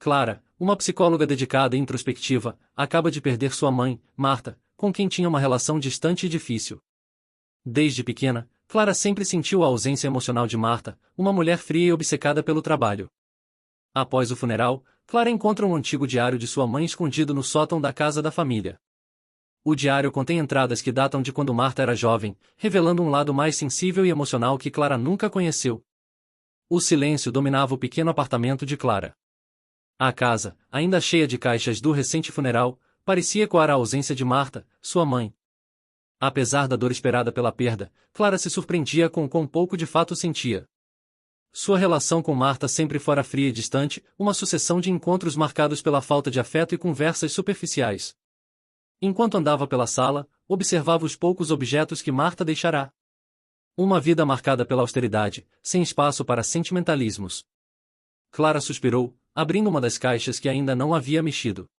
Clara, uma psicóloga dedicada e introspectiva, acaba de perder sua mãe, Marta, com quem tinha uma relação distante e difícil. Desde pequena, Clara sempre sentiu a ausência emocional de Marta, uma mulher fria e obcecada pelo trabalho. Após o funeral, Clara encontra um antigo diário de sua mãe escondido no sótão da casa da família. O diário contém entradas que datam de quando Marta era jovem, revelando um lado mais sensível e emocional que Clara nunca conheceu. O silêncio dominava o pequeno apartamento de Clara. A casa, ainda cheia de caixas do recente funeral, parecia ecoar a ausência de Marta, sua mãe. Apesar da dor esperada pela perda, Clara se surpreendia com o quão pouco de fato sentia. Sua relação com Marta sempre fora fria e distante, uma sucessão de encontros marcados pela falta de afeto e conversas superficiais. Enquanto andava pela sala, observava os poucos objetos que Marta deixará. Uma vida marcada pela austeridade, sem espaço para sentimentalismos. Clara suspirou, abrindo uma das caixas que ainda não havia mexido.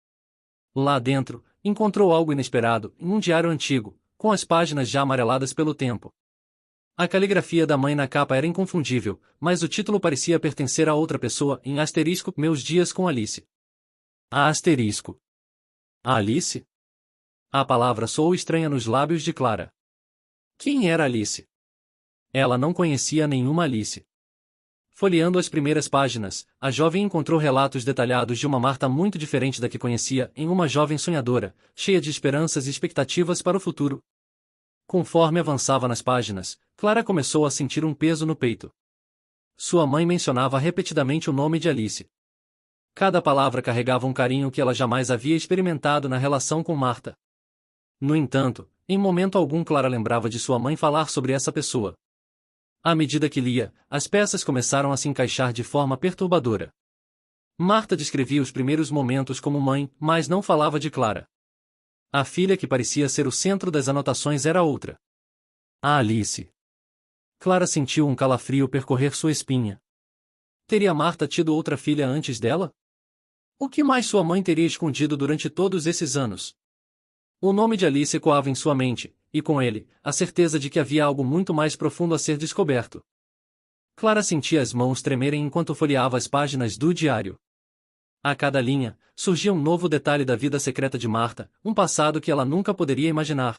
Lá dentro, encontrou algo inesperado, em um diário antigo, com as páginas já amareladas pelo tempo. A caligrafia da mãe na capa era inconfundível, mas o título parecia pertencer a outra pessoa, em asterisco, Meus dias com Alice. A asterisco. A Alice? A palavra soou estranha nos lábios de Clara. Quem era Alice? Ela não conhecia nenhuma Alice. Folheando as primeiras páginas, a jovem encontrou relatos detalhados de uma Marta muito diferente da que conhecia, em uma jovem sonhadora, cheia de esperanças e expectativas para o futuro. Conforme avançava nas páginas, Clara começou a sentir um peso no peito. Sua mãe mencionava repetidamente o nome de Alice. Cada palavra carregava um carinho que ela jamais havia experimentado na relação com Marta. No entanto, em momento algum Clara lembrava de sua mãe falar sobre essa pessoa. À medida que lia, as peças começaram a se encaixar de forma perturbadora. Marta descrevia os primeiros momentos como mãe, mas não falava de Clara. A filha que parecia ser o centro das anotações era outra. A Alice. Clara sentiu um calafrio percorrer sua espinha. Teria Marta tido outra filha antes dela? O que mais sua mãe teria escondido durante todos esses anos? O nome de Alice ecoava em sua mente, e com ele, a certeza de que havia algo muito mais profundo a ser descoberto. Clara sentia as mãos tremerem enquanto folheava as páginas do diário. A cada linha, surgia um novo detalhe da vida secreta de Marta, um passado que ela nunca poderia imaginar.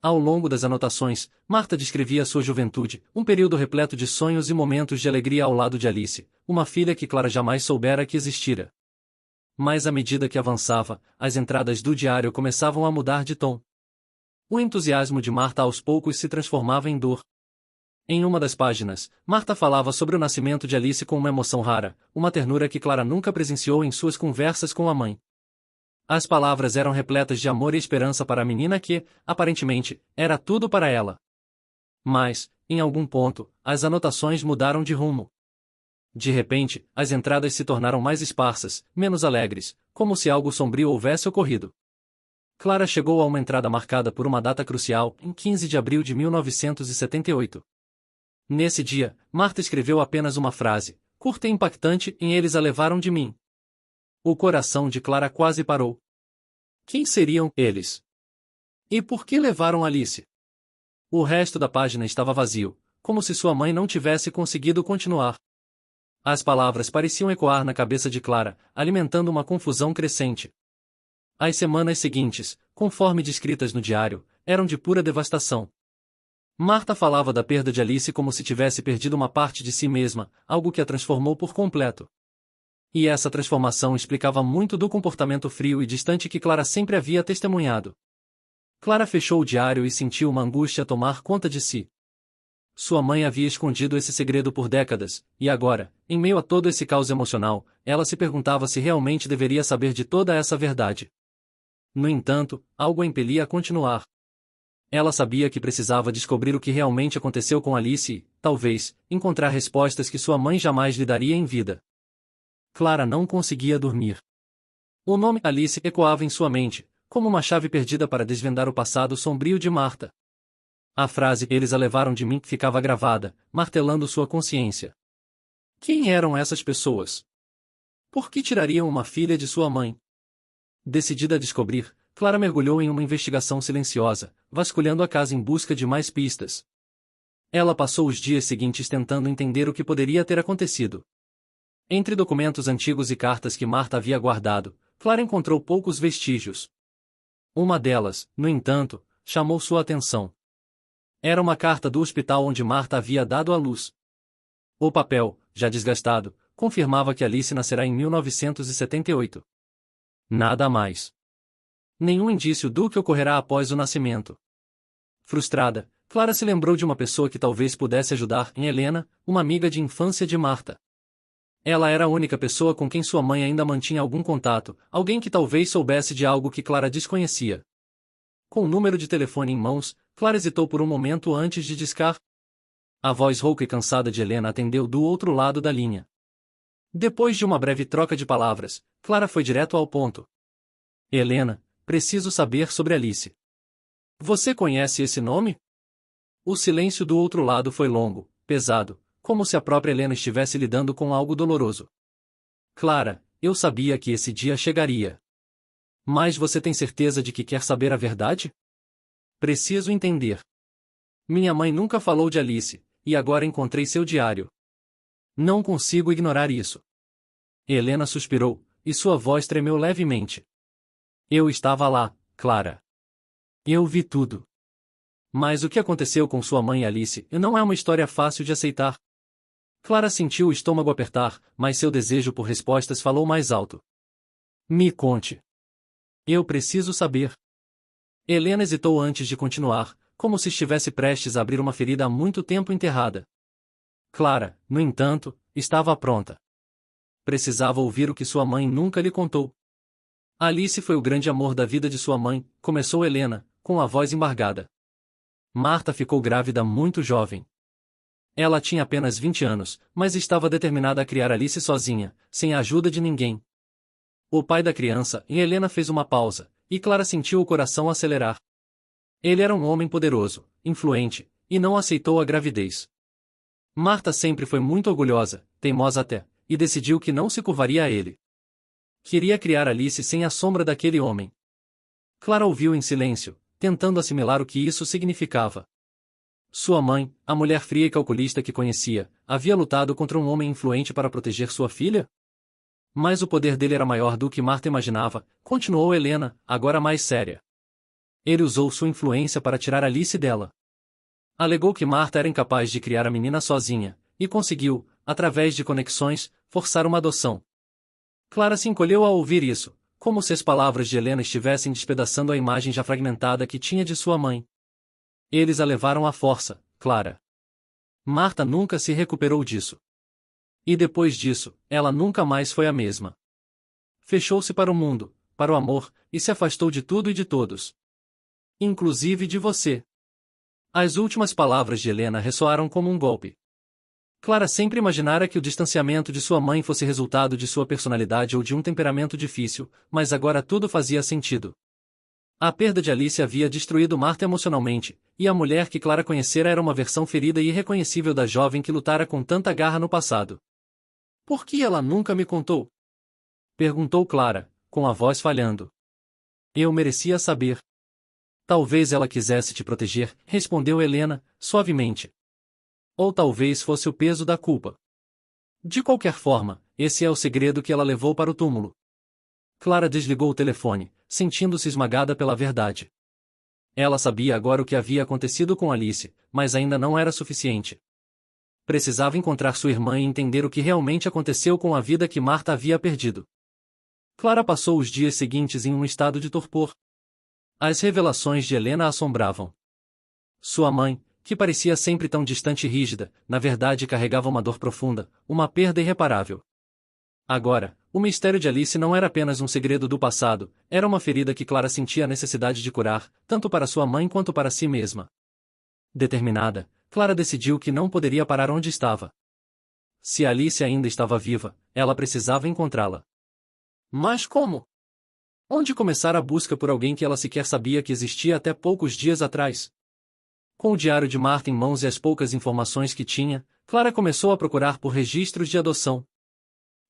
Ao longo das anotações, Marta descrevia sua juventude, um período repleto de sonhos e momentos de alegria ao lado de Alice, uma filha que Clara jamais soubera que existira. Mas à medida que avançava, as entradas do diário começavam a mudar de tom. O entusiasmo de Marta aos poucos se transformava em dor. Em uma das páginas, Marta falava sobre o nascimento de Alice com uma emoção rara, uma ternura que Clara nunca presenciou em suas conversas com a mãe. As palavras eram repletas de amor e esperança para a menina que, aparentemente, era tudo para ela. Mas, em algum ponto, as anotações mudaram de rumo. De repente, as entradas se tornaram mais esparsas, menos alegres, como se algo sombrio houvesse ocorrido. Clara chegou a uma entrada marcada por uma data crucial, em 15 de abril de 1978. Nesse dia, Marta escreveu apenas uma frase, curta e impactante, em Eles a levaram de mim. O coração de Clara quase parou. Quem seriam eles? E por que levaram Alice? O resto da página estava vazio, como se sua mãe não tivesse conseguido continuar. As palavras pareciam ecoar na cabeça de Clara, alimentando uma confusão crescente. As semanas seguintes, conforme descritas no diário, eram de pura devastação. Marta falava da perda de Alice como se tivesse perdido uma parte de si mesma, algo que a transformou por completo. E essa transformação explicava muito do comportamento frio e distante que Clara sempre havia testemunhado. Clara fechou o diário e sentiu uma angústia tomar conta de si. Sua mãe havia escondido esse segredo por décadas, e agora, em meio a todo esse caos emocional, ela se perguntava se realmente deveria saber de toda essa verdade. No entanto, algo a impelia a continuar. Ela sabia que precisava descobrir o que realmente aconteceu com Alice e, talvez, encontrar respostas que sua mãe jamais lhe daria em vida. Clara não conseguia dormir. O nome Alice ecoava em sua mente, como uma chave perdida para desvendar o passado sombrio de Marta. A frase "Eles a levaram de mim" ficava gravada, martelando sua consciência. Quem eram essas pessoas? Por que tirariam uma filha de sua mãe? Decidida a descobrir, Clara mergulhou em uma investigação silenciosa, vasculhando a casa em busca de mais pistas. Ela passou os dias seguintes tentando entender o que poderia ter acontecido. Entre documentos antigos e cartas que Marta havia guardado, Clara encontrou poucos vestígios. Uma delas, no entanto, chamou sua atenção. Era uma carta do hospital onde Marta havia dado à luz. O papel, já desgastado, confirmava que Alice nascerá em 1978. Nada mais. Nenhum indício do que ocorrerá após o nascimento. Frustrada, Clara se lembrou de uma pessoa que talvez pudesse ajudar em Helena, uma amiga de infância de Marta. Ela era a única pessoa com quem sua mãe ainda mantinha algum contato, alguém que talvez soubesse de algo que Clara desconhecia. Com o número de telefone em mãos, Clara hesitou por um momento antes de discar. A voz rouca e cansada de Helena atendeu do outro lado da linha. Depois de uma breve troca de palavras, Clara foi direto ao ponto. Helena, preciso saber sobre Alice. Você conhece esse nome? O silêncio do outro lado foi longo, pesado, como se a própria Helena estivesse lidando com algo doloroso. Clara, eu sabia que esse dia chegaria. Mas você tem certeza de que quer saber a verdade? Preciso entender. Minha mãe nunca falou de Alice, e agora encontrei seu diário. Não consigo ignorar isso. Helena suspirou, e sua voz tremeu levemente. Eu estava lá, Clara. Eu vi tudo. Mas o que aconteceu com sua mãe e Alice não é uma história fácil de aceitar. Clara sentiu o estômago apertar, mas seu desejo por respostas falou mais alto. Me conte. Eu preciso saber. Helena hesitou antes de continuar, como se estivesse prestes a abrir uma ferida há muito tempo enterrada. Clara, no entanto, estava pronta. Precisava ouvir o que sua mãe nunca lhe contou. Alice foi o grande amor da vida de sua mãe, começou Helena, com a voz embargada. Marta ficou grávida muito jovem. Ela tinha apenas 20 anos, mas estava determinada a criar Alice sozinha, sem a ajuda de ninguém. O pai da criança, e Helena fez uma pausa, e Clara sentiu o coração acelerar. Ele era um homem poderoso, influente, e não aceitou a gravidez. Marta sempre foi muito orgulhosa, teimosa até, e decidiu que não se curvaria a ele. Queria criar Alice sem a sombra daquele homem. Clara ouviu em silêncio, tentando assimilar o que isso significava. Sua mãe, a mulher fria e calculista que conhecia, havia lutado contra um homem influente para proteger sua filha? Mas o poder dele era maior do que Marta imaginava, continuou Helena, agora mais séria. Ele usou sua influência para tirar Alice dela. Alegou que Marta era incapaz de criar a menina sozinha, e conseguiu, através de conexões, forçar uma adoção. Clara se encolheu ao ouvir isso, como se as palavras de Helena estivessem despedaçando a imagem já fragmentada que tinha de sua mãe. Eles a levaram à força, Clara. Marta nunca se recuperou disso. E depois disso, ela nunca mais foi a mesma. Fechou-se para o mundo, para o amor, e se afastou de tudo e de todos. Inclusive de você. As últimas palavras de Helena ressoaram como um golpe. Clara sempre imaginara que o distanciamento de sua mãe fosse resultado de sua personalidade ou de um temperamento difícil, mas agora tudo fazia sentido. A perda de Alice havia destruído Marta emocionalmente, e a mulher que Clara conhecera era uma versão ferida e irreconhecível da jovem que lutara com tanta garra no passado. Por que ela nunca me contou? Perguntou Clara, com a voz falhando. Eu merecia saber. Talvez ela quisesse te proteger, respondeu Helena, suavemente. Ou talvez fosse o peso da culpa. De qualquer forma, esse é o segredo que ela levou para o túmulo. Clara desligou o telefone, sentindo-se esmagada pela verdade. Ela sabia agora o que havia acontecido com Alice, mas ainda não era suficiente. Precisava encontrar sua irmã e entender o que realmente aconteceu com a vida que Marta havia perdido. Clara passou os dias seguintes em um estado de torpor. As revelações de Helena a assombravam. Sua mãe, que parecia sempre tão distante e rígida, na verdade carregava uma dor profunda, uma perda irreparável. Agora, o mistério de Alice não era apenas um segredo do passado, era uma ferida que Clara sentia a necessidade de curar, tanto para sua mãe quanto para si mesma. Determinada, Clara decidiu que não poderia parar onde estava. Se Alice ainda estava viva, ela precisava encontrá-la. Mas como? Onde começar a busca por alguém que ela sequer sabia que existia até poucos dias atrás? Com o diário de Marta em mãos e as poucas informações que tinha, Clara começou a procurar por registros de adoção.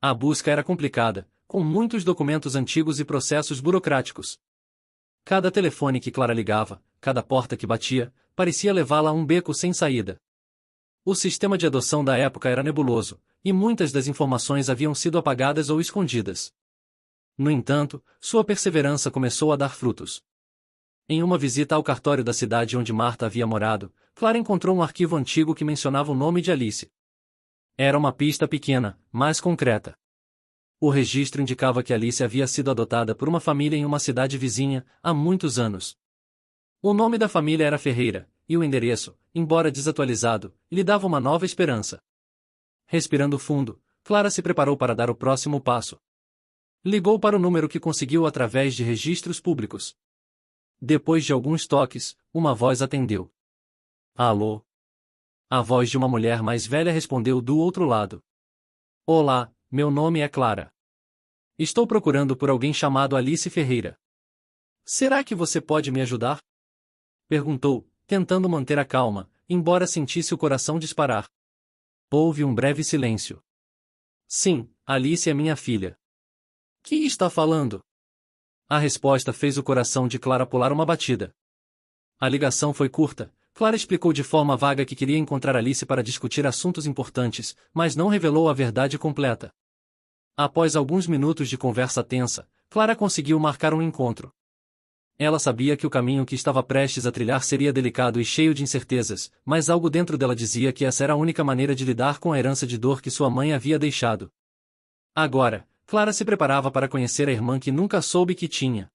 A busca era complicada, com muitos documentos antigos e processos burocráticos. Cada telefone que Clara ligava, cada porta que batia, parecia levá-la a um beco sem saída. O sistema de adoção da época era nebuloso, e muitas das informações haviam sido apagadas ou escondidas. No entanto, sua perseverança começou a dar frutos. Em uma visita ao cartório da cidade onde Marta havia morado, Clara encontrou um arquivo antigo que mencionava o nome de Alice. Era uma pista pequena, mas concreta. O registro indicava que Alice havia sido adotada por uma família em uma cidade vizinha, há muitos anos. O nome da família era Ferreira, e o endereço, embora desatualizado, lhe dava uma nova esperança. Respirando fundo, Clara se preparou para dar o próximo passo. Ligou para o número que conseguiu através de registros públicos. Depois de alguns toques, uma voz atendeu. Alô? A voz de uma mulher mais velha respondeu do outro lado. Olá, meu nome é Clara. Estou procurando por alguém chamado Alice Ferreira. Será que você pode me ajudar? Perguntou, tentando manter a calma, embora sentisse o coração disparar. Houve um breve silêncio. Sim, Alice é minha filha. Que está falando? A resposta fez o coração de Clara pular uma batida. A ligação foi curta. Clara explicou de forma vaga que queria encontrar Alice para discutir assuntos importantes, mas não revelou a verdade completa. Após alguns minutos de conversa tensa, Clara conseguiu marcar um encontro. Ela sabia que o caminho que estava prestes a trilhar seria delicado e cheio de incertezas, mas algo dentro dela dizia que essa era a única maneira de lidar com a herança de dor que sua mãe havia deixado. Agora, Clara se preparava para conhecer a irmã que nunca soube que tinha.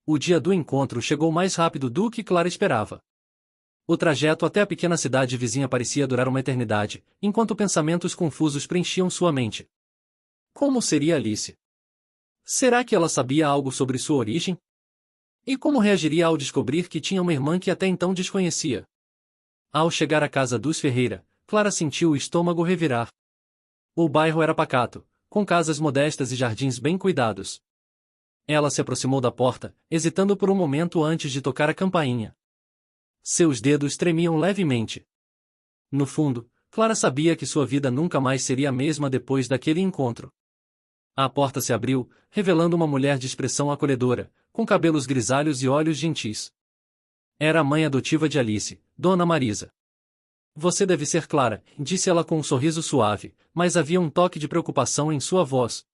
O dia do encontro chegou mais rápido do que Clara esperava. O trajeto até a pequena cidade vizinha parecia durar uma eternidade, enquanto pensamentos confusos preenchiam sua mente. Como seria Alice? Será que ela sabia algo sobre sua origem? E como reagiria ao descobrir que tinha uma irmã que até então desconhecia? Ao chegar à casa dos Ferreira, Clara sentiu o estômago revirar. O bairro era pacato, com casas modestas e jardins bem cuidados. Ela se aproximou da porta, hesitando por um momento antes de tocar a campainha. Seus dedos tremiam levemente. No fundo, Clara sabia que sua vida nunca mais seria a mesma depois daquele encontro. A porta se abriu, revelando uma mulher de expressão acolhedora, com cabelos grisalhos e olhos gentis. Era a mãe adotiva de Alice, Dona Marisa. Você deve ser Clara, disse ela com um sorriso suave, mas havia um toque de preocupação em sua voz.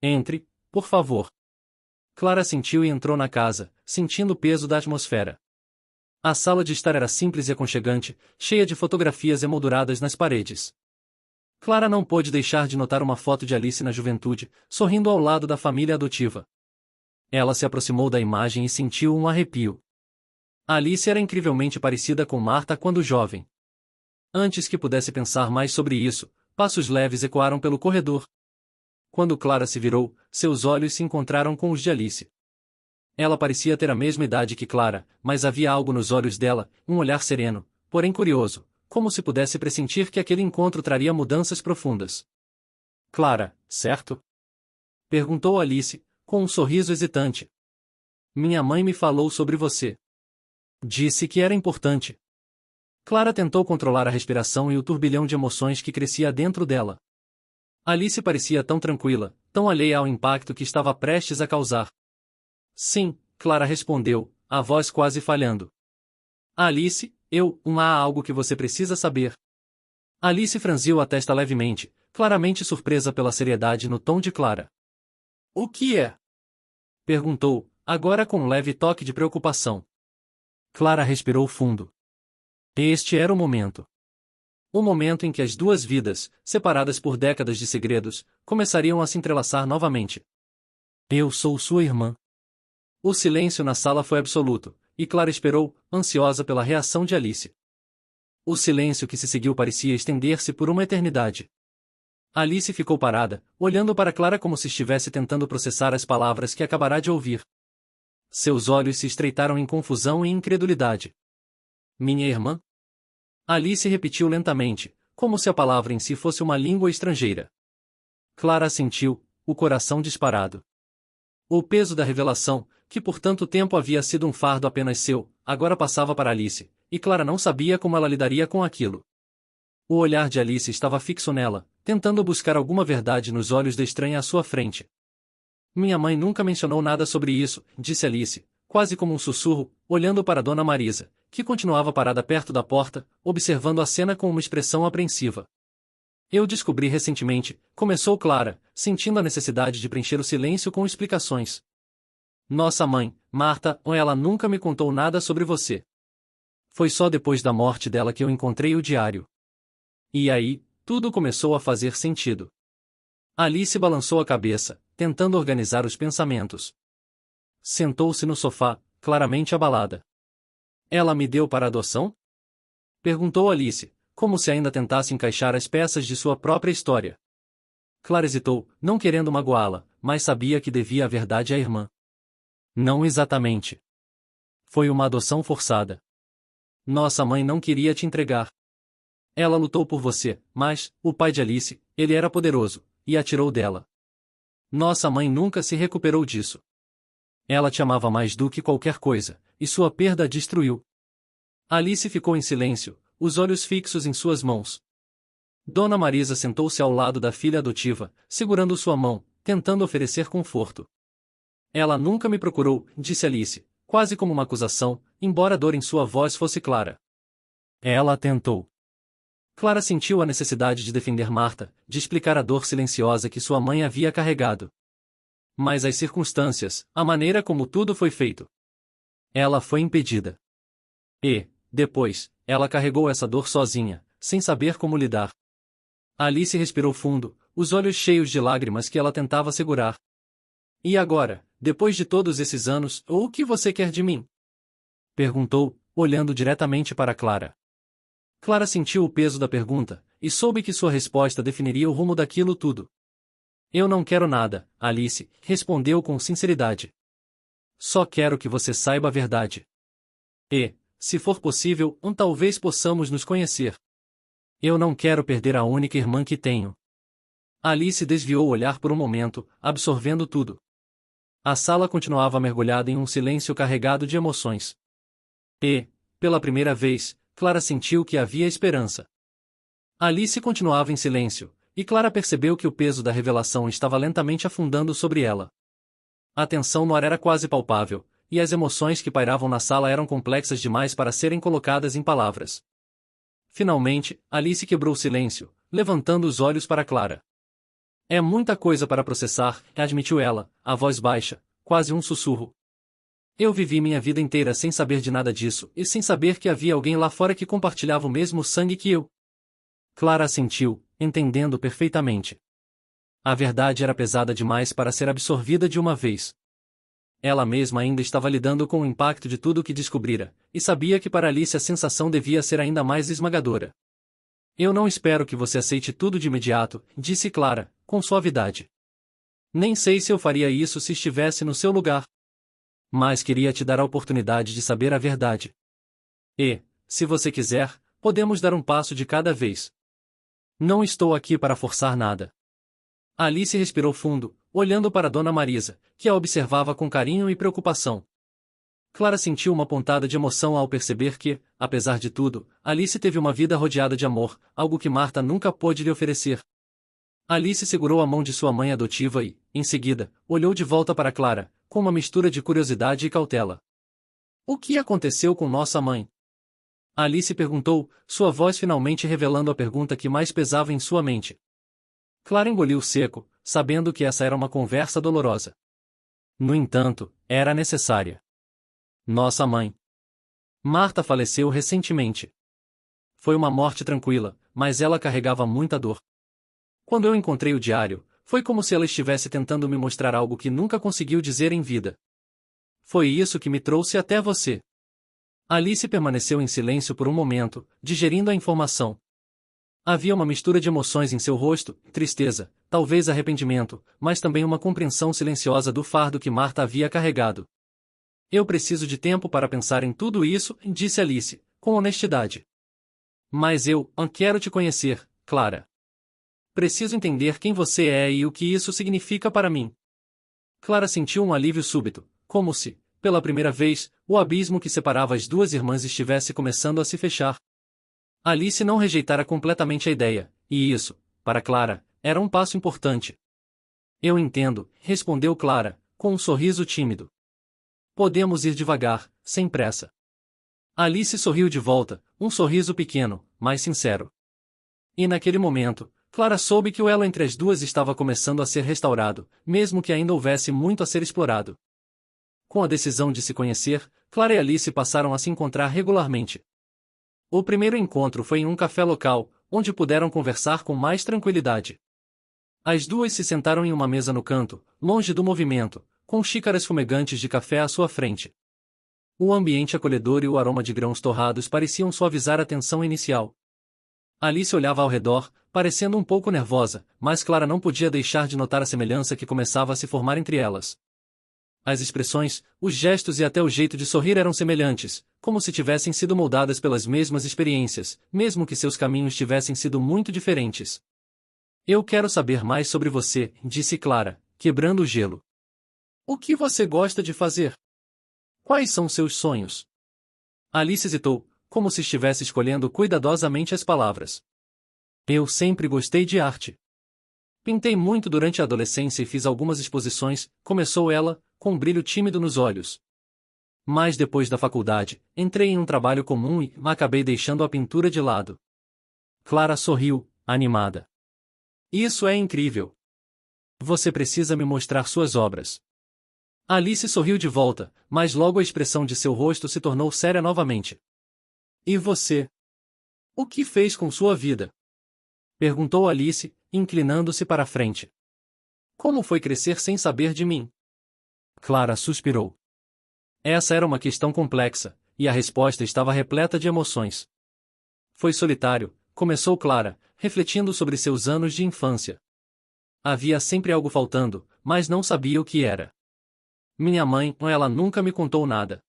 Entre, por favor. Clara sentiu e entrou na casa, sentindo o peso da atmosfera. A sala de estar era simples e aconchegante, cheia de fotografias emolduradas nas paredes. Clara não pôde deixar de notar uma foto de Alice na juventude, sorrindo ao lado da família adotiva. Ela se aproximou da imagem e sentiu um arrepio. Alice era incrivelmente parecida com Marta quando jovem. Antes que pudesse pensar mais sobre isso, passos leves ecoaram pelo corredor. Quando Clara se virou, seus olhos se encontraram com os de Alice. Ela parecia ter a mesma idade que Clara, mas havia algo nos olhos dela, um olhar sereno, porém curioso, como se pudesse pressentir que aquele encontro traria mudanças profundas. Clara, certo? Perguntou Alice, com um sorriso hesitante. Minha mãe me falou sobre você. Disse que era importante. Clara tentou controlar a respiração e o turbilhão de emoções que crescia dentro dela. Alice parecia tão tranquila, tão alheia ao impacto que estava prestes a causar. Sim, Clara respondeu, a voz quase falhando. Alice, há algo que você precisa saber. Alice franziu a testa levemente, claramente surpresa pela seriedade no tom de Clara. O que é? Perguntou, agora com um leve toque de preocupação. Clara respirou fundo. Este era o momento. O momento em que as duas vidas, separadas por décadas de segredos, começariam a se entrelaçar novamente. Eu sou sua irmã. O silêncio na sala foi absoluto, e Clara esperou, ansiosa pela reação de Alice. O silêncio que se seguiu parecia estender-se por uma eternidade. Alice ficou parada, olhando para Clara como se estivesse tentando processar as palavras que acabará de ouvir. Seus olhos se estreitaram em confusão e incredulidade. Minha irmã? Alice repetiu lentamente, como se a palavra em si fosse uma língua estrangeira. Clara assentiu, o coração disparado. O peso da revelação, que por tanto tempo havia sido um fardo apenas seu, agora passava para Alice, e Clara não sabia como ela lidaria com aquilo. O olhar de Alice estava fixo nela, tentando buscar alguma verdade nos olhos da estranha à sua frente. Minha mãe nunca mencionou nada sobre isso, disse Alice, quase como um sussurro, olhando para Dona Marisa, que continuava parada perto da porta, observando a cena com uma expressão apreensiva. Eu descobri recentemente, começou Clara, sentindo a necessidade de preencher o silêncio com explicações. Nossa mãe, Marta, ela nunca me contou nada sobre você. Foi só depois da morte dela que eu encontrei o diário. E aí, tudo começou a fazer sentido. Alice balançou a cabeça, tentando organizar os pensamentos. Sentou-se no sofá, claramente abalada. Ela me deu para adoção? Perguntou Alice, como se ainda tentasse encaixar as peças de sua própria história. Clara hesitou, não querendo magoá-la, mas sabia que devia a verdade à irmã. Não exatamente. Foi uma adoção forçada. Nossa mãe não queria te entregar. Ela lutou por você, mas, o pai de Alice, ele era poderoso, e a tirou dela. Nossa mãe nunca se recuperou disso. Ela te amava mais do que qualquer coisa, e sua perda a destruiu. Alice ficou em silêncio, os olhos fixos em suas mãos. Dona Marisa sentou-se ao lado da filha adotiva, segurando sua mão, tentando oferecer conforto. Ela nunca me procurou, disse Alice, quase como uma acusação, embora a dor em sua voz fosse clara. Ela tentou. Clara sentiu a necessidade de defender Marta, de explicar a dor silenciosa que sua mãe havia carregado. Mas as circunstâncias, a maneira como tudo foi feito. Ela foi impedida. E, depois, ela carregou essa dor sozinha, sem saber como lidar. Alice respirou fundo, os olhos cheios de lágrimas que ela tentava segurar. E agora, depois de todos esses anos, o que você quer de mim? Perguntou, olhando diretamente para Clara. Clara sentiu o peso da pergunta, e soube que sua resposta definiria o rumo daquilo tudo. Eu não quero nada, Alice, respondeu com sinceridade. Só quero que você saiba a verdade. E, se for possível, talvez possamos nos conhecer. Eu não quero perder a única irmã que tenho. Alice desviou o olhar por um momento, absorvendo tudo. A sala continuava mergulhada em um silêncio carregado de emoções. E, pela primeira vez, Clara sentiu que havia esperança. Alice continuava em silêncio, e Clara percebeu que o peso da revelação estava lentamente afundando sobre ela. A tensão no ar era quase palpável, e as emoções que pairavam na sala eram complexas demais para serem colocadas em palavras. Finalmente, Alice quebrou o silêncio, levantando os olhos para Clara. É muita coisa para processar, admitiu ela, a voz baixa, quase um sussurro. Eu vivi minha vida inteira sem saber de nada disso, e sem saber que havia alguém lá fora que compartilhava o mesmo sangue que eu. Clara assentiu, entendendo perfeitamente. A verdade era pesada demais para ser absorvida de uma vez. Ela mesma ainda estava lidando com o impacto de tudo o que descobrira, e sabia que para Alice a sensação devia ser ainda mais esmagadora. Eu não espero que você aceite tudo de imediato, disse Clara, com suavidade. Nem sei se eu faria isso se estivesse no seu lugar. Mas queria te dar a oportunidade de saber a verdade. E, se você quiser, podemos dar um passo de cada vez. Não estou aqui para forçar nada. Alice respirou fundo, olhando para Dona Marisa, que a observava com carinho e preocupação. Clara sentiu uma pontada de emoção ao perceber que, apesar de tudo, Alice teve uma vida rodeada de amor, algo que Marta nunca pôde lhe oferecer. Alice segurou a mão de sua mãe adotiva e, em seguida, olhou de volta para Clara, com uma mistura de curiosidade e cautela. O que aconteceu com nossa mãe? Alice perguntou, sua voz finalmente revelando a pergunta que mais pesava em sua mente. Clara engoliu seco, sabendo que essa era uma conversa dolorosa. No entanto, era necessária. Nossa mãe. Marta faleceu recentemente. Foi uma morte tranquila, mas ela carregava muita dor. Quando eu encontrei o diário, foi como se ela estivesse tentando me mostrar algo que nunca conseguiu dizer em vida. Foi isso que me trouxe até você. Alice permaneceu em silêncio por um momento, digerindo a informação. Havia uma mistura de emoções em seu rosto, tristeza, talvez arrependimento, mas também uma compreensão silenciosa do fardo que Marta havia carregado. Eu preciso de tempo para pensar em tudo isso, disse Alice, com honestidade. Mas eu quero te conhecer, Clara. Preciso entender quem você é e o que isso significa para mim. Clara sentiu um alívio súbito, como se, pela primeira vez, o abismo que separava as duas irmãs estivesse começando a se fechar. Alice não rejeitara completamente a ideia, e isso, para Clara, era um passo importante. Eu entendo, respondeu Clara, com um sorriso tímido. Podemos ir devagar, sem pressa. Alice sorriu de volta, um sorriso pequeno, mas sincero. E naquele momento, Clara soube que o elo entre as duas estava começando a ser restaurado, mesmo que ainda houvesse muito a ser explorado. Com a decisão de se conhecer, Clara e Alice passaram a se encontrar regularmente. O primeiro encontro foi em um café local, onde puderam conversar com mais tranquilidade. As duas se sentaram em uma mesa no canto, longe do movimento, com xícaras fumegantes de café à sua frente. O ambiente acolhedor e o aroma de grãos torrados pareciam suavizar a tensão inicial. Alice olhava ao redor, parecendo um pouco nervosa, mas Clara não podia deixar de notar a semelhança que começava a se formar entre elas. As expressões, os gestos e até o jeito de sorrir eram semelhantes, como se tivessem sido moldadas pelas mesmas experiências, mesmo que seus caminhos tivessem sido muito diferentes. Eu quero saber mais sobre você, disse Clara, quebrando o gelo. O que você gosta de fazer? Quais são seus sonhos? Alice hesitou, como se estivesse escolhendo cuidadosamente as palavras. Eu sempre gostei de arte. Pintei muito durante a adolescência e fiz algumas exposições, começou ela, com um brilho tímido nos olhos. Mas depois da faculdade, entrei em um trabalho comum e acabei deixando a pintura de lado. Clara sorriu, animada. Isso é incrível. Você precisa me mostrar suas obras. Alice sorriu de volta, mas logo a expressão de seu rosto se tornou séria novamente. E você? O que fez com sua vida? Perguntou Alice, inclinando-se para a frente. Como foi crescer sem saber de mim? Clara suspirou. Essa era uma questão complexa, e a resposta estava repleta de emoções. Foi solitário, começou Clara, refletindo sobre seus anos de infância. Havia sempre algo faltando, mas não sabia o que era. Minha mãe, ela nunca me contou nada.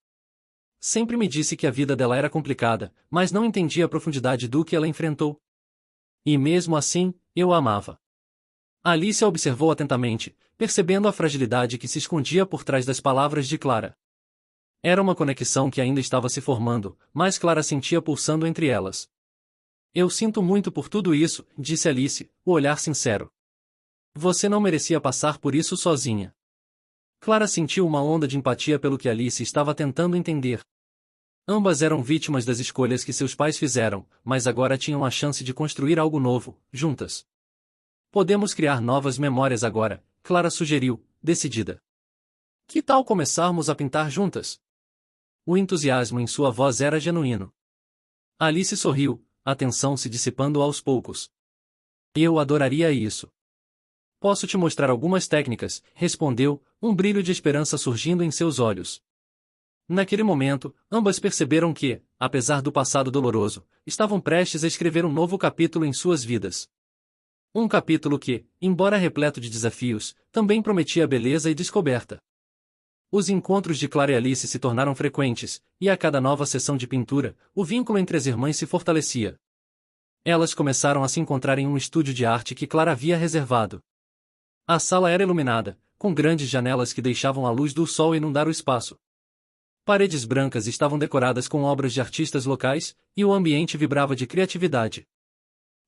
Sempre me disse que a vida dela era complicada, mas não entendia a profundidade do que ela enfrentou. E mesmo assim, eu a amava. Alice a observou atentamente, percebendo a fragilidade que se escondia por trás das palavras de Clara. Era uma conexão que ainda estava se formando, mas Clara sentia pulsando entre elas. Eu sinto muito por tudo isso, disse Alice, o olhar sincero. Você não merecia passar por isso sozinha. Clara sentiu uma onda de empatia pelo que Alice estava tentando entender. Ambas eram vítimas das escolhas que seus pais fizeram, mas agora tinham a chance de construir algo novo, juntas. Podemos criar novas memórias agora, Clara sugeriu, decidida. Que tal começarmos a pintar juntas? O entusiasmo em sua voz era genuíno. Alice sorriu, a tensão se dissipando aos poucos. Eu adoraria isso. Posso te mostrar algumas técnicas, respondeu, um brilho de esperança surgindo em seus olhos. Naquele momento, ambas perceberam que, apesar do passado doloroso, estavam prestes a escrever um novo capítulo em suas vidas. Um capítulo que, embora repleto de desafios, também prometia beleza e descoberta. Os encontros de Clara e Alice se tornaram frequentes, e a cada nova sessão de pintura, o vínculo entre as irmãs se fortalecia. Elas começaram a se encontrar em um estúdio de arte que Clara havia reservado. A sala era iluminada, com grandes janelas que deixavam a luz do sol inundar o espaço. Paredes brancas estavam decoradas com obras de artistas locais, e o ambiente vibrava de criatividade.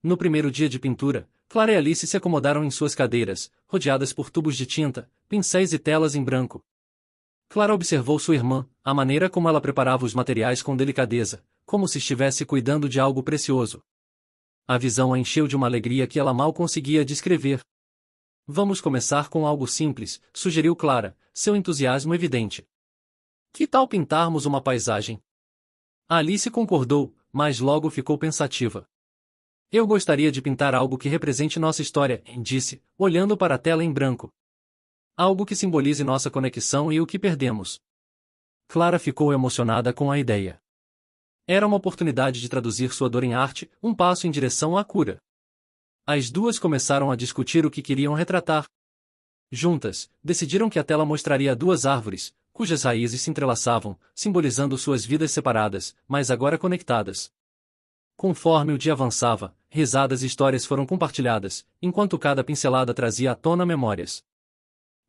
No primeiro dia de pintura, Clara e Alice se acomodaram em suas cadeiras, rodeadas por tubos de tinta, pincéis e telas em branco. Clara observou sua irmã, a maneira como ela preparava os materiais com delicadeza, como se estivesse cuidando de algo precioso. A visão a encheu de uma alegria que ela mal conseguia descrever. Vamos começar com algo simples, sugeriu Clara, seu entusiasmo evidente. Que tal pintarmos uma paisagem? Alice concordou, mas logo ficou pensativa. Eu gostaria de pintar algo que represente nossa história, disse, olhando para a tela em branco. Algo que simbolize nossa conexão e o que perdemos. Clara ficou emocionada com a ideia. Era uma oportunidade de traduzir sua dor em arte, um passo em direção à cura. As duas começaram a discutir o que queriam retratar. Juntas, decidiram que a tela mostraria duas árvores, cujas raízes se entrelaçavam, simbolizando suas vidas separadas, mas agora conectadas. Conforme o dia avançava, risadas e histórias foram compartilhadas, enquanto cada pincelada trazia à tona memórias.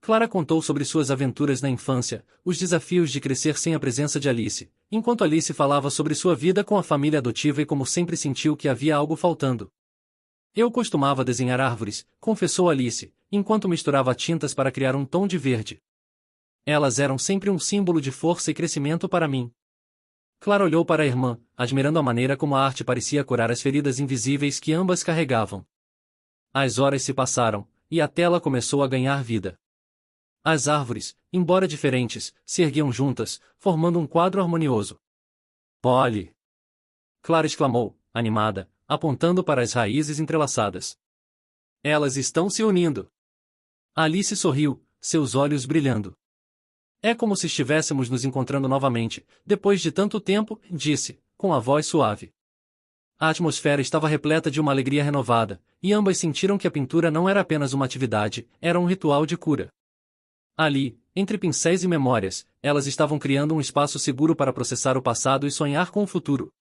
Clara contou sobre suas aventuras na infância, os desafios de crescer sem a presença de Alice, enquanto Alice falava sobre sua vida com a família adotiva e como sempre sentiu que havia algo faltando. Eu costumava desenhar árvores, confessou Alice, enquanto misturava tintas para criar um tom de verde. Elas eram sempre um símbolo de força e crescimento para mim. Clara olhou para a irmã, admirando a maneira como a arte parecia curar as feridas invisíveis que ambas carregavam. As horas se passaram, e a tela começou a ganhar vida. As árvores, embora diferentes, se erguiam juntas, formando um quadro harmonioso. Polly! Clara exclamou, animada, apontando para as raízes entrelaçadas. Elas estão se unindo. Alice sorriu, seus olhos brilhando. É como se estivéssemos nos encontrando novamente, depois de tanto tempo, disse, com a voz suave. A atmosfera estava repleta de uma alegria renovada, e ambas sentiram que a pintura não era apenas uma atividade, era um ritual de cura. Ali, entre pincéis e memórias, elas estavam criando um espaço seguro para processar o passado e sonhar com o futuro.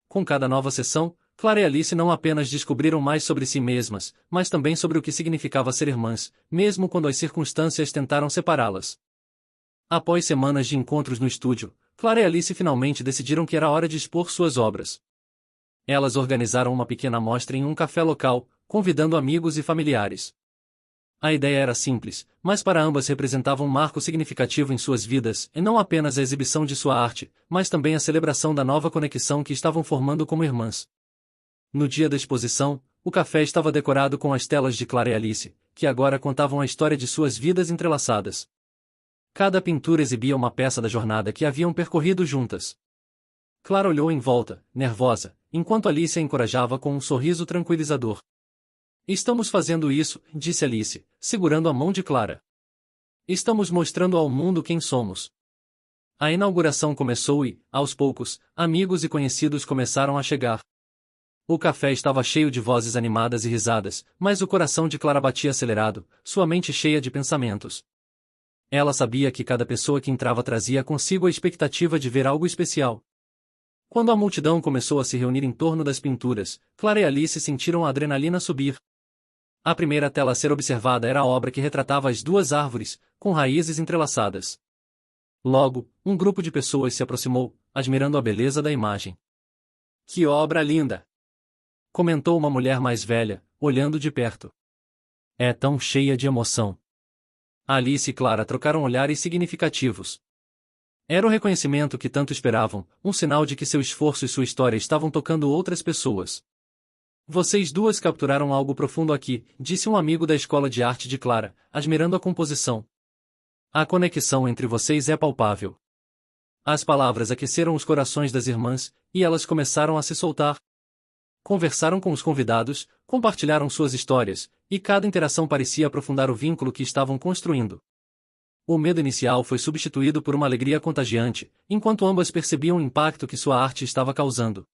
Com cada nova sessão, Clara e Alice não apenas descobriram mais sobre si mesmas, mas também sobre o que significava ser irmãs, mesmo quando as circunstâncias tentaram separá-las. Após semanas de encontros no estúdio, Clara e Alice finalmente decidiram que era hora de expor suas obras. Elas organizaram uma pequena mostra em um café local, convidando amigos e familiares. A ideia era simples, mas para ambas representava um marco significativo em suas vidas, e não apenas a exibição de sua arte, mas também a celebração da nova conexão que estavam formando como irmãs. No dia da exposição, o café estava decorado com as telas de Clara e Alice, que agora contavam a história de suas vidas entrelaçadas. Cada pintura exibia uma peça da jornada que haviam percorrido juntas. Clara olhou em volta, nervosa, enquanto Alice a encorajava com um sorriso tranquilizador. Estamos fazendo isso, disse Alice, segurando a mão de Clara. Estamos mostrando ao mundo quem somos. A inauguração começou e, aos poucos, amigos e conhecidos começaram a chegar. O café estava cheio de vozes animadas e risadas, mas o coração de Clara batia acelerado, sua mente cheia de pensamentos. Ela sabia que cada pessoa que entrava trazia consigo a expectativa de ver algo especial. Quando a multidão começou a se reunir em torno das pinturas, Clara e Alice sentiram a adrenalina subir. A primeira tela a ser observada era a obra que retratava as duas árvores, com raízes entrelaçadas. Logo, um grupo de pessoas se aproximou, admirando a beleza da imagem. Que obra linda! Comentou uma mulher mais velha, olhando de perto. É tão cheia de emoção. Alice e Clara trocaram olhares significativos. Era o reconhecimento que tanto esperavam, um sinal de que seu esforço e sua história estavam tocando outras pessoas. Vocês duas capturaram algo profundo aqui, disse um amigo da escola de arte de Clara, admirando a composição. A conexão entre vocês é palpável. As palavras aqueceram os corações das irmãs, e elas começaram a se soltar. Conversaram com os convidados, compartilharam suas histórias, e cada interação parecia aprofundar o vínculo que estavam construindo. O medo inicial foi substituído por uma alegria contagiante, enquanto ambas percebiam o impacto que sua arte estava causando.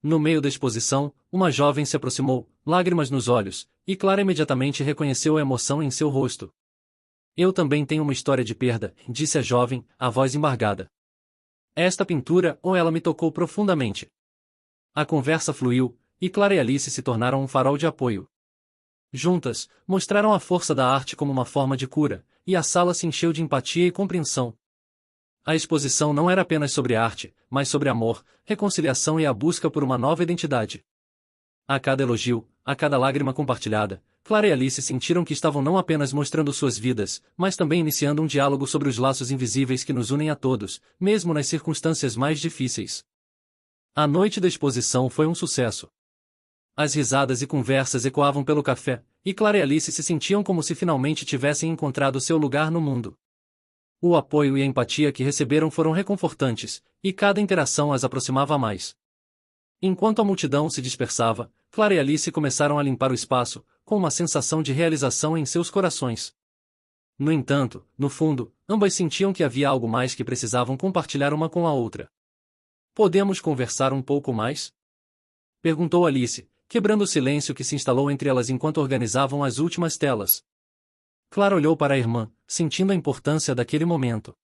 No meio da exposição, uma jovem se aproximou, lágrimas nos olhos, e Clara imediatamente reconheceu a emoção em seu rosto. Eu também tenho uma história de perda, disse a jovem, a voz embargada. Esta pintura, ou ela me tocou profundamente. A conversa fluiu, e Clara e Alice se tornaram um farol de apoio. Juntas, mostraram a força da arte como uma forma de cura, e a sala se encheu de empatia e compreensão. A exposição não era apenas sobre arte, mas sobre amor, reconciliação e a busca por uma nova identidade. A cada elogio, a cada lágrima compartilhada, Clara e Alice sentiram que estavam não apenas mostrando suas vidas, mas também iniciando um diálogo sobre os laços invisíveis que nos unem a todos, mesmo nas circunstâncias mais difíceis. A noite da exposição foi um sucesso. As risadas e conversas ecoavam pelo café, e Clara e Alice se sentiam como se finalmente tivessem encontrado seu lugar no mundo. O apoio e a empatia que receberam foram reconfortantes, e cada interação as aproximava mais. Enquanto a multidão se dispersava, Clara e Alice começaram a limpar o espaço, com uma sensação de realização em seus corações. No entanto, no fundo, ambas sentiam que havia algo mais que precisavam compartilhar uma com a outra. Podemos conversar um pouco mais? Perguntou Alice, quebrando o silêncio que se instalou entre elas enquanto organizavam as últimas telas. Clara olhou para a irmã, sentindo a importância daquele momento.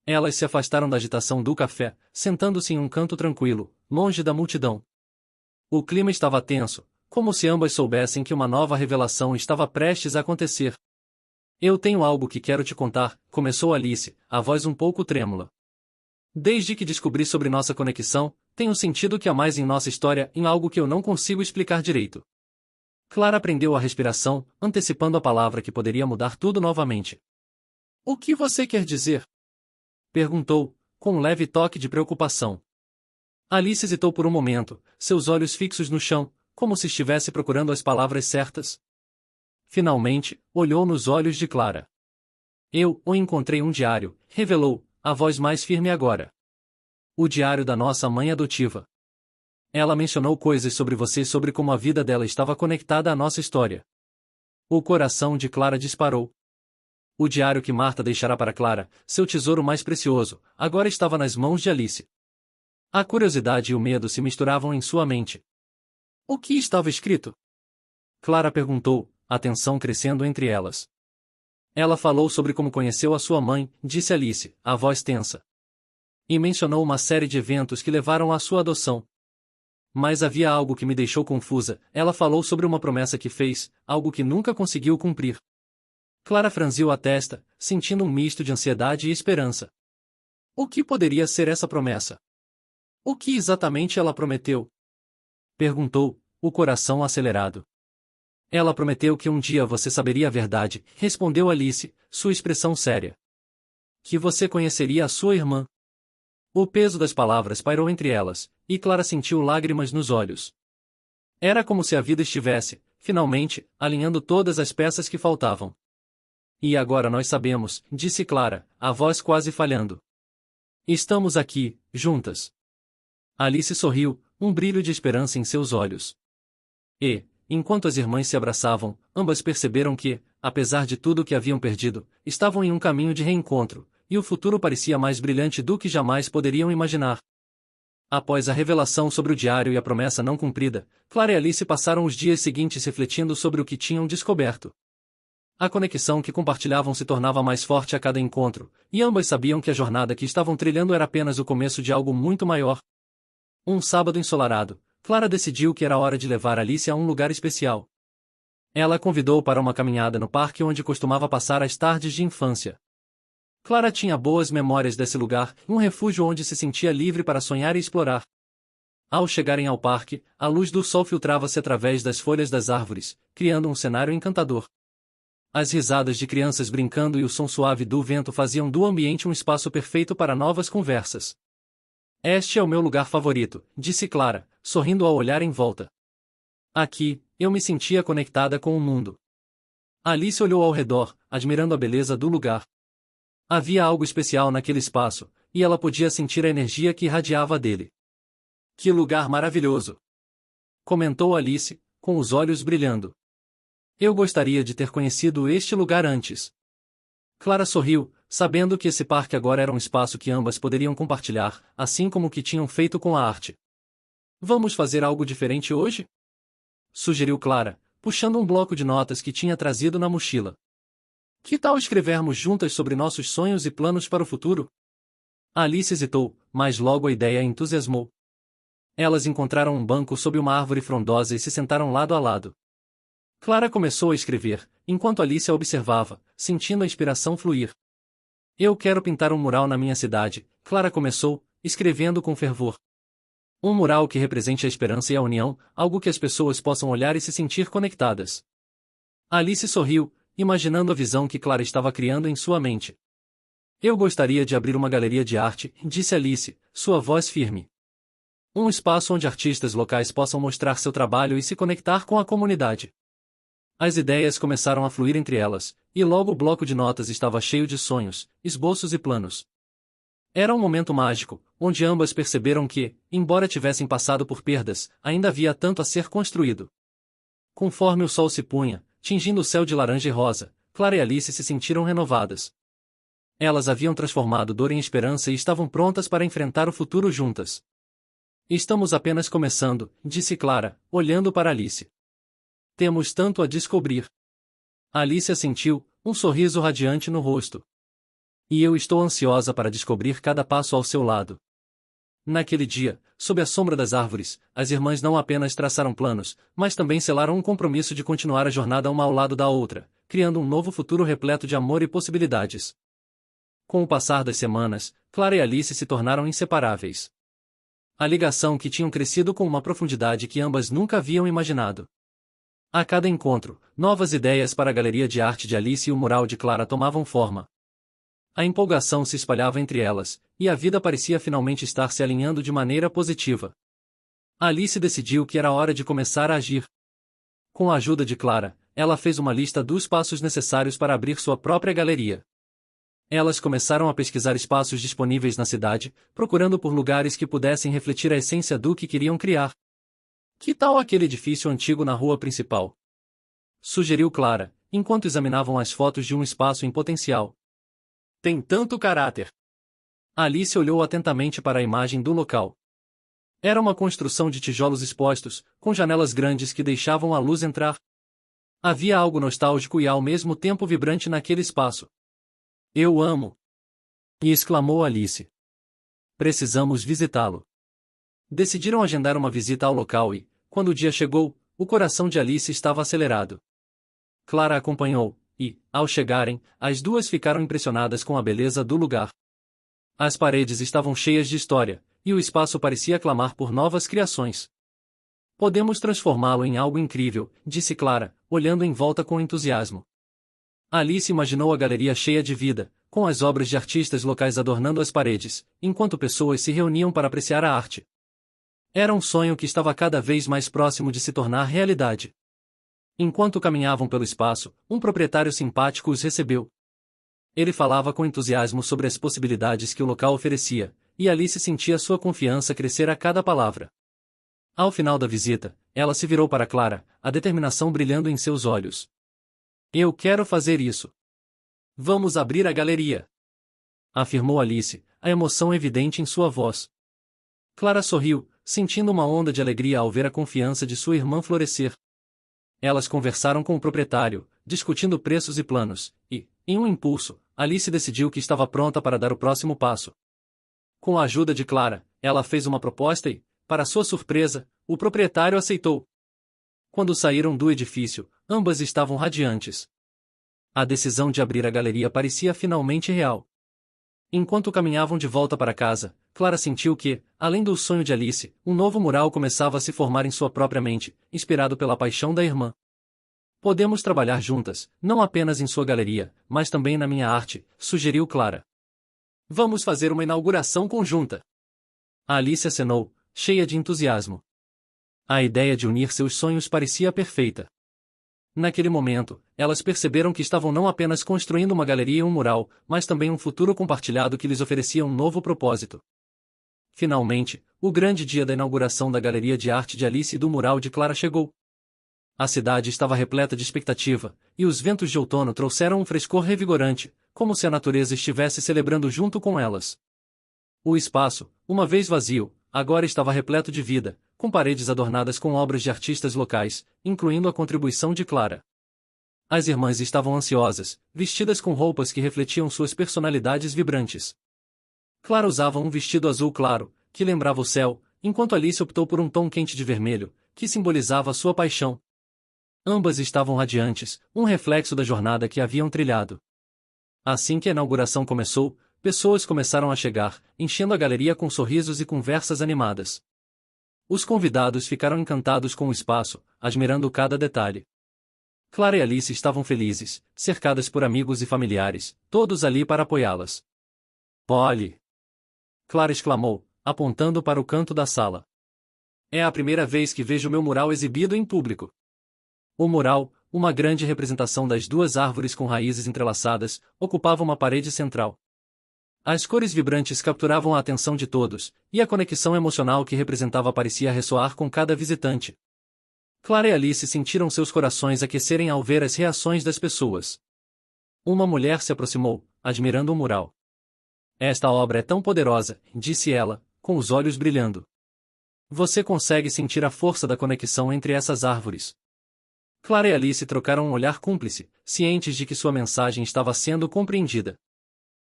Elas se afastaram da agitação do café, sentando-se em um canto tranquilo, longe da multidão. O clima estava tenso, como se ambas soubessem que uma nova revelação estava prestes a acontecer. Eu tenho algo que quero te contar, começou Alice, a voz um pouco trêmula. Desde que descobri sobre nossa conexão, tenho sentido que há mais em nossa história em algo que eu não consigo explicar direito. Clara prendeu a respiração, antecipando a palavra que poderia mudar tudo novamente. O que você quer dizer? Perguntou, com um leve toque de preocupação. Alice hesitou por um momento, seus olhos fixos no chão, como se estivesse procurando as palavras certas. Finalmente, olhou nos olhos de Clara. Eu o encontrei um diário, revelou, a voz mais firme agora. O diário da nossa mãe adotiva. Ela mencionou coisas sobre você e sobre como a vida dela estava conectada à nossa história. O coração de Clara disparou. O diário que Marta deixara para Clara, seu tesouro mais precioso, agora estava nas mãos de Alice. A curiosidade e o medo se misturavam em sua mente. O que estava escrito? Clara perguntou, a tensão crescendo entre elas. Ela falou sobre como conheceu a sua mãe, disse Alice, a voz tensa. E mencionou uma série de eventos que levaram à sua adoção. Mas havia algo que me deixou confusa, ela falou sobre uma promessa que fez, algo que nunca conseguiu cumprir. Clara franziu a testa, sentindo um misto de ansiedade e esperança. O que poderia ser essa promessa? O que exatamente ela prometeu? Perguntou, o coração acelerado. Ela prometeu que um dia você saberia a verdade, respondeu Alice, sua expressão séria. Que você conheceria a sua irmã. O peso das palavras pairou entre elas, e Clara sentiu lágrimas nos olhos. Era como se a vida estivesse, finalmente, alinhando todas as peças que faltavam. E agora nós sabemos, disse Clara, a voz quase falhando. Estamos aqui, juntas. Alice sorriu, um brilho de esperança em seus olhos. E, enquanto as irmãs se abraçavam, ambas perceberam que, apesar de tudo o que haviam perdido, estavam em um caminho de reencontro, e o futuro parecia mais brilhante do que jamais poderiam imaginar. Após a revelação sobre o diário e a promessa não cumprida, Clara e Alice passaram os dias seguintes refletindo sobre o que tinham descoberto. A conexão que compartilhavam se tornava mais forte a cada encontro, e ambas sabiam que a jornada que estavam trilhando era apenas o começo de algo muito maior. Um sábado ensolarado, Clara decidiu que era hora de levar Alice a um lugar especial. Ela a convidou para uma caminhada no parque onde costumava passar as tardes de infância. Clara tinha boas memórias desse lugar, um refúgio onde se sentia livre para sonhar e explorar. Ao chegarem ao parque, a luz do sol filtrava-se através das folhas das árvores, criando um cenário encantador. As risadas de crianças brincando e o som suave do vento faziam do ambiente um espaço perfeito para novas conversas. Este é o meu lugar favorito, disse Clara, sorrindo ao olhar em volta. Aqui, eu me sentia conectada com o mundo. Alice olhou ao redor, admirando a beleza do lugar. Havia algo especial naquele espaço, e ela podia sentir a energia que irradiava dele. Que lugar maravilhoso! Comentou Alice, com os olhos brilhando. Eu gostaria de ter conhecido este lugar antes. Clara sorriu, sabendo que esse parque agora era um espaço que ambas poderiam compartilhar, assim como o que tinham feito com a arte. Vamos fazer algo diferente hoje? Sugeriu Clara, puxando um bloco de notas que tinha trazido na mochila. Que tal escrevermos juntas sobre nossos sonhos e planos para o futuro? Alice hesitou, mas logo a ideia a entusiasmou. Elas encontraram um banco sob uma árvore frondosa e se sentaram lado a lado. Clara começou a escrever, enquanto Alice a observava, sentindo a inspiração fluir. Eu quero pintar um mural na minha cidade, Clara começou, escrevendo com fervor. Um mural que represente a esperança e a união, algo que as pessoas possam olhar e se sentir conectadas. Alice sorriu, imaginando a visão que Clara estava criando em sua mente. Eu gostaria de abrir uma galeria de arte, disse Alice, sua voz firme. Um espaço onde artistas locais possam mostrar seu trabalho e se conectar com a comunidade. As ideias começaram a fluir entre elas, e logo o bloco de notas estava cheio de sonhos, esboços e planos. Era um momento mágico, onde ambas perceberam que, embora tivessem passado por perdas, ainda havia tanto a ser construído. Conforme o sol se punha, tingindo o céu de laranja e rosa, Clara e Alice se sentiram renovadas. Elas haviam transformado dor em esperança e estavam prontas para enfrentar o futuro juntas. Estamos apenas começando, disse Clara, olhando para Alice. Temos tanto a descobrir. Alice assentiu, um sorriso radiante no rosto. E eu estou ansiosa para descobrir cada passo ao seu lado. Naquele dia, sob a sombra das árvores, as irmãs não apenas traçaram planos, mas também selaram um compromisso de continuar a jornada uma ao lado da outra, criando um novo futuro repleto de amor e possibilidades. Com o passar das semanas, Clara e Alice se tornaram inseparáveis. A ligação que tinham crescido com uma profundidade que ambas nunca haviam imaginado. A cada encontro, novas ideias para a galeria de arte de Alice e o mural de Clara tomavam forma. A empolgação se espalhava entre elas, e a vida parecia finalmente estar se alinhando de maneira positiva. Alice decidiu que era hora de começar a agir. Com a ajuda de Clara, ela fez uma lista dos passos necessários para abrir sua própria galeria. Elas começaram a pesquisar espaços disponíveis na cidade, procurando por lugares que pudessem refletir a essência do que queriam criar. Que tal aquele edifício antigo na rua principal? Sugeriu Clara, enquanto examinavam as fotos de um espaço em potencial. Tem tanto caráter. Alice olhou atentamente para a imagem do local. Era uma construção de tijolos expostos, com janelas grandes que deixavam a luz entrar. Havia algo nostálgico e ao mesmo tempo vibrante naquele espaço. Eu amo! E exclamou Alice. Precisamos visitá-lo. Decidiram agendar uma visita ao local e, quando o dia chegou, o coração de Alice estava acelerado. Clara acompanhou, e, ao chegarem, as duas ficaram impressionadas com a beleza do lugar. As paredes estavam cheias de história, e o espaço parecia clamar por novas criações. Podemos transformá-lo em algo incrível, disse Clara, olhando em volta com entusiasmo. Alice imaginou a galeria cheia de vida, com as obras de artistas locais adornando as paredes, enquanto pessoas se reuniam para apreciar a arte. Era um sonho que estava cada vez mais próximo de se tornar realidade. Enquanto caminhavam pelo espaço, um proprietário simpático os recebeu. Ele falava com entusiasmo sobre as possibilidades que o local oferecia, e Alice sentia sua confiança crescer a cada palavra. Ao final da visita, ela se virou para Clara, a determinação brilhando em seus olhos. Eu quero fazer isso. Vamos abrir a galeria, afirmou Alice, a emoção evidente em sua voz. Clara sorriu, sentindo uma onda de alegria ao ver a confiança de sua irmã florescer. Elas conversaram com o proprietário, discutindo preços e planos, e, em um impulso, Alice decidiu que estava pronta para dar o próximo passo. Com a ajuda de Clara, ela fez uma proposta e, para sua surpresa, o proprietário aceitou. Quando saíram do edifício, ambas estavam radiantes. A decisão de abrir a galeria parecia finalmente real. Enquanto caminhavam de volta para casa, Clara sentiu que, além do sonho de Alice, um novo mural começava a se formar em sua própria mente, inspirado pela paixão da irmã. Podemos trabalhar juntas, não apenas em sua galeria, mas também na minha arte, sugeriu Clara. Vamos fazer uma inauguração conjunta. Alice acenou, cheia de entusiasmo. A ideia de unir seus sonhos parecia perfeita. Naquele momento, elas perceberam que estavam não apenas construindo uma galeria e um mural, mas também um futuro compartilhado que lhes oferecia um novo propósito. Finalmente, o grande dia da inauguração da Galeria de Arte de Alice e do mural de Clara chegou. A cidade estava repleta de expectativa, e os ventos de outono trouxeram um frescor revigorante, como se a natureza estivesse celebrando junto com elas. O espaço, uma vez vazio, agora estava repleto de vida, com paredes adornadas com obras de artistas locais, incluindo a contribuição de Clara. As irmãs estavam ansiosas, vestidas com roupas que refletiam suas personalidades vibrantes. Clara usava um vestido azul claro, que lembrava o céu, enquanto Alice optou por um tom quente de vermelho, que simbolizava sua paixão. Ambas estavam radiantes, um reflexo da jornada que haviam trilhado. Assim que a inauguração começou, pessoas começaram a chegar, enchendo a galeria com sorrisos e conversas animadas. Os convidados ficaram encantados com o espaço, admirando cada detalhe. Clara e Alice estavam felizes, cercadas por amigos e familiares, todos ali para apoiá-las. Polly! Clara exclamou, apontando para o canto da sala. É a primeira vez que vejo meu mural exibido em público. O mural, uma grande representação das duas árvores com raízes entrelaçadas, ocupava uma parede central. As cores vibrantes capturavam a atenção de todos, e a conexão emocional que representava parecia ressoar com cada visitante. Clara e Alice sentiram seus corações aquecerem ao ver as reações das pessoas. Uma mulher se aproximou, admirando o mural. Esta obra é tão poderosa, disse ela, com os olhos brilhando. Você consegue sentir a força da conexão entre essas árvores. Clara e Alice trocaram um olhar cúmplice, cientes de que sua mensagem estava sendo compreendida.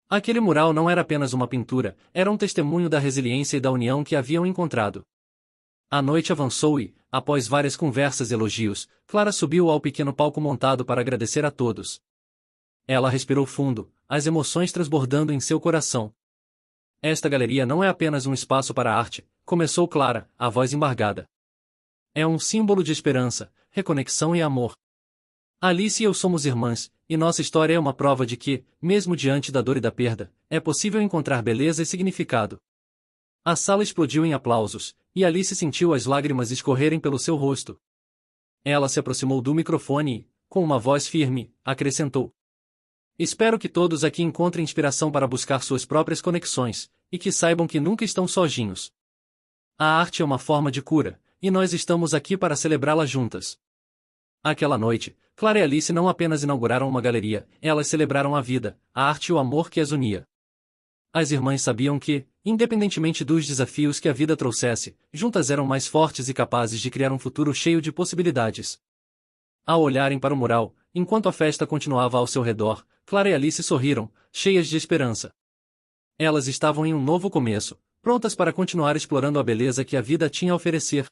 Aquele mural não era apenas uma pintura, era um testemunho da resiliência e da união que haviam encontrado. A noite avançou e, após várias conversas e elogios, Clara subiu ao pequeno palco montado para agradecer a todos. Ela respirou fundo, as emoções transbordando em seu coração. Esta galeria não é apenas um espaço para a arte, começou Clara, a voz embargada. É um símbolo de esperança, reconexão e amor. Alice e eu somos irmãs, e nossa história é uma prova de que, mesmo diante da dor e da perda, é possível encontrar beleza e significado. A sala explodiu em aplausos, e Alice sentiu as lágrimas escorrerem pelo seu rosto. Ela se aproximou do microfone e, com uma voz firme, acrescentou: Espero que todos aqui encontrem inspiração para buscar suas próprias conexões, e que saibam que nunca estão sozinhos. A arte é uma forma de cura, e nós estamos aqui para celebrá-la juntas. Aquela noite, Clara e Alice não apenas inauguraram uma galeria, elas celebraram a vida, a arte e o amor que as unia. As irmãs sabiam que, independentemente dos desafios que a vida trouxesse, juntas eram mais fortes e capazes de criar um futuro cheio de possibilidades. Ao olharem para o mural, enquanto a festa continuava ao seu redor, Clara e Alice sorriram, cheias de esperança. Elas estavam em um novo começo, prontas para continuar explorando a beleza que a vida tinha a oferecer.